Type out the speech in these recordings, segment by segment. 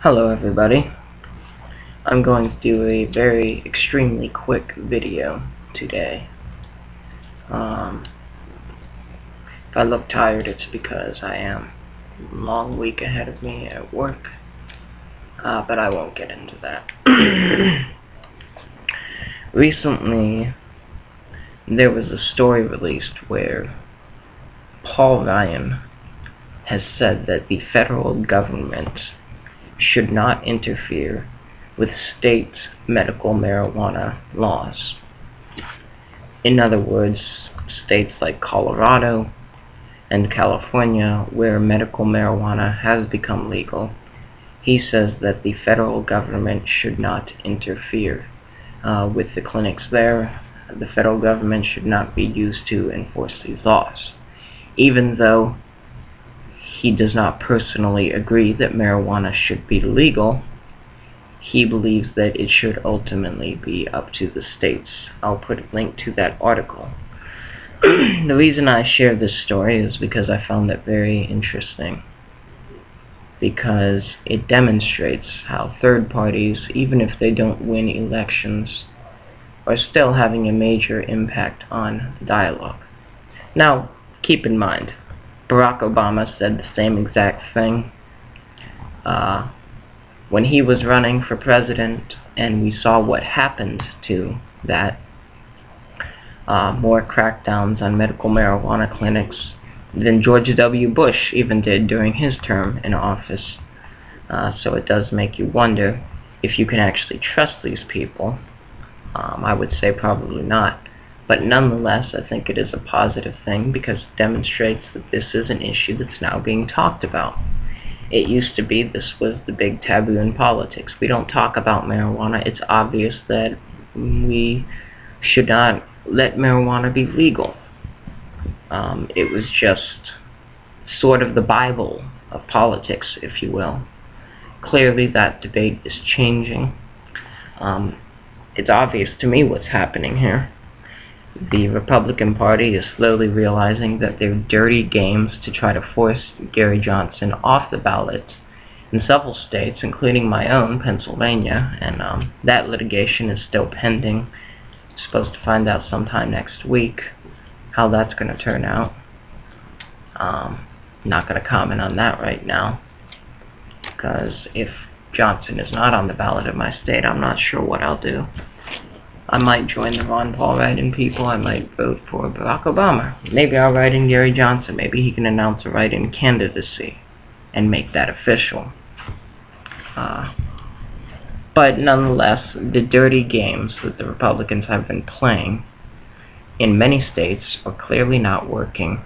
Hello everybody. I'm going to do a very extremely quick video today. If I look tired, it's because I am a long week ahead of me at work, but I won't get into that. Recently, there was a story released where Paul Ryan has said that the federal government should not interfere with state medical marijuana laws. In other words, states like Colorado and California, where medical marijuana has become legal, he says that the federal government should not interfere with the clinics there. The federal government should not be used to enforce these laws. Even though he does not personally agree that marijuana should be legal, he believes that it should ultimately be up to the states. I'll put a link to that article. The reason I share this story is because I found it very interesting, because it demonstrates how third parties, even if they don't win elections, are still having a major impact on dialogue. Now, keep in mind, Barack Obama said the same exact thing when he was running for president, and we saw what happened to that. More crackdowns on medical marijuana clinics than George W. Bush even did during his term in office. So it does make you wonder if you can actually trust these people. I would say probably not. But nonetheless, I think it is a positive thing because it demonstrates that this is an issue that's now being talked about. It used to be this was the big taboo in politics. We don't talk about marijuana. It's obvious that we should not let marijuana be legal. It was just sort of the Bible of politics, if you will. Clearly that debate is changing. It's obvious to me what's happening here. The Republican Party is slowly realizing that their dirty games to try to force Gary Johnson off the ballot in several states, including my own, Pennsylvania, and that litigation is still pending. Supposed to find out sometime next week how that's going to turn out. Not going to comment on that right now, because if Johnson is not on the ballot in my state, I'm not sure what I'll do. I might join the Ron Paul write-in people. I might vote for Barack Obama. Maybe I'll write in Gary Johnson. Maybe he can announce a write-in candidacy and make that official. But nonetheless, the dirty games that the Republicans have been playing in many states are clearly not working.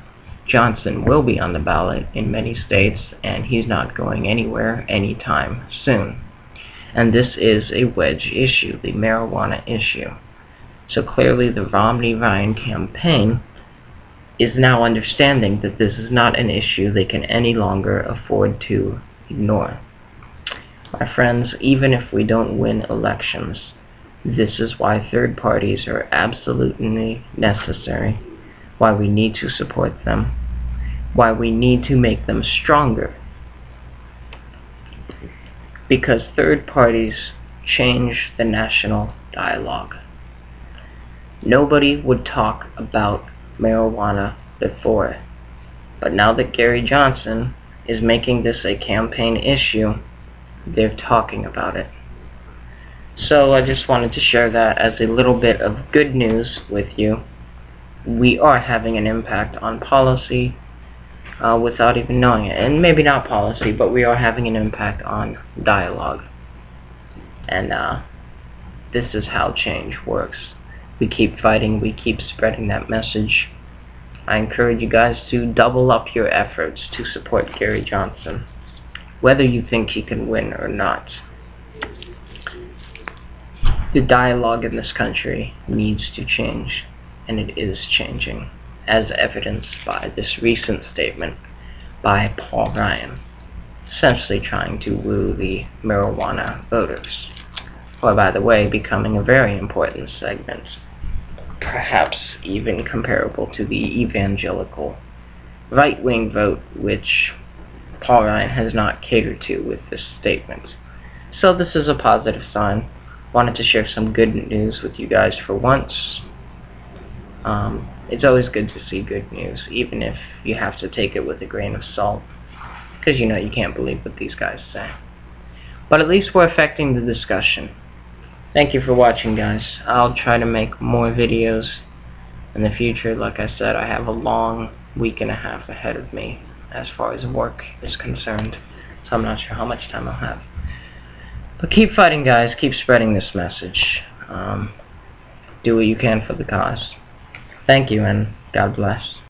Johnson will be on the ballot in many states, and he's not going anywhere anytime soon. And this is a wedge issue, the marijuana issue. So clearly the Romney-Ryan campaign is now understanding that this is not an issue they can any longer afford to ignore. My friends, even if we don't win elections, this is why third parties are absolutely necessary, why we need to support them, why we need to make them stronger. Because third parties change the national dialogue. Nobody would talk about marijuana before, but now that Gary Johnson is making this a campaign issue, they're talking about it. So I just wanted to share that as a little bit of good news with you. We are having an impact on policy without even knowing it. And maybe not policy, but we are having an impact on dialogue. And this is how change works. We keep fighting, we keep spreading that message. I encourage you guys to double up your efforts to support Gary Johnson, whether you think he can win or not. The dialogue in this country needs to change, and it is changing, as evidenced by this recent statement by Paul Ryan, essentially trying to woo the marijuana voters, or by the way, becoming a very important segment, perhaps even comparable to the evangelical right-wing vote, which Paul Ryan has not catered to with this statement. So this is a positive sign. Wanted to share some good news with you guys for once. It's always good to see good news, even if you have to take it with a grain of salt, because you know you can't believe what these guys say. But at least we're affecting the discussion. Thank you for watching, guys. I'll try to make more videos in the future. Like I said, I have a long week and a half ahead of me as far as work is concerned, so I'm not sure how much time I'll have. But keep fighting, guys. Keep spreading this message. Do what you can for the cause. Thank you, and God bless.